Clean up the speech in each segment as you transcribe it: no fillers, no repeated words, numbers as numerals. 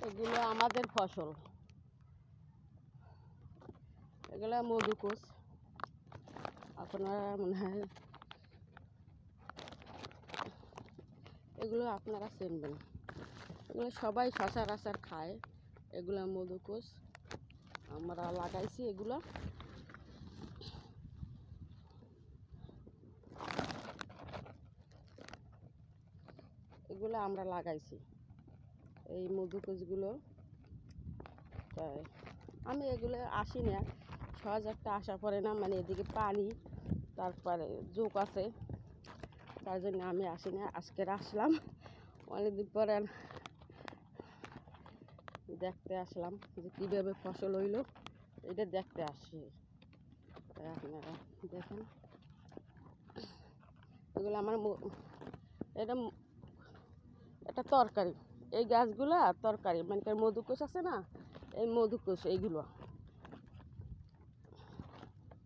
এগুলো আমাদের ফসল, এগুলো মধুকুস। আপনারা মনে হয় এগুলো আপনারা চিনবেন, এগুলো সবাই সচরাচর খায়। এগুলো মধুকুস, আমরা লাগাইছি এগুলো। এগুলো আমরা লাগাইছি এই মধুকুসগুলো। তাই আমি এগুলো আসি না, সহজ একটা আসা পড়ে না, মানে এদিকে পানি তারপরে জোক আছে, তার জন্য আমি আসি না। আজকের আসলাম, অনেকদিন পরে দেখতে আসলাম যে কীভাবে ফসল হইলো, এটা দেখতে আসি। তাই আপনারা দেখেন, এগুলো আমার এটা এটা তরকারি। এই গাছগুলো তরকারি, মানে মধুকুস আছে না, এই মধুকুস এইগুলো,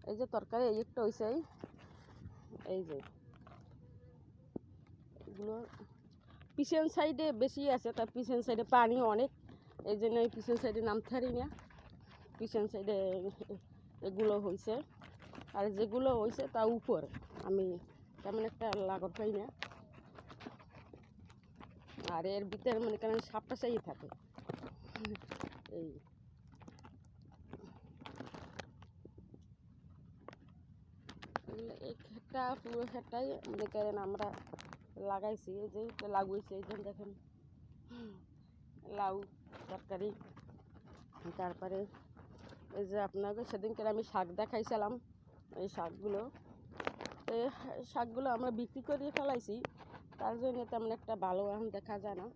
এই যে তরকারি এই একটা হয়েছে, এই যে এগুলো পিছন সাইডে বেশি আছে, তার পিছন সাইডে পানি অনেক, এই জন্য এই পিছন সাইডে নামতে পারি না। পিছন সাইডে এগুলো হয়েছে, আর যেগুলো হয়েছে তা উপর, আমি তেমন একটা লাগর পাই না। আর এর ভিতরে মনে করেন সাপটা চাই থাকে। এই এই ক্ষেতটা পুরো ক্ষেতটাই মনে করেন আমরা লাগাইছি, এই যে লাগাইছি, এই যে দেখেন লাউ তরকারি। তারপরে এই যে আপনাকে সেদিনকে আমি শাক দেখাইছিলাম, এই শাকগুলো, এই শাকগুলো আমরা বিক্রি করে ফেলাইছি, তার জন্য তেমন একটা ভালো এখন দেখা যায় না।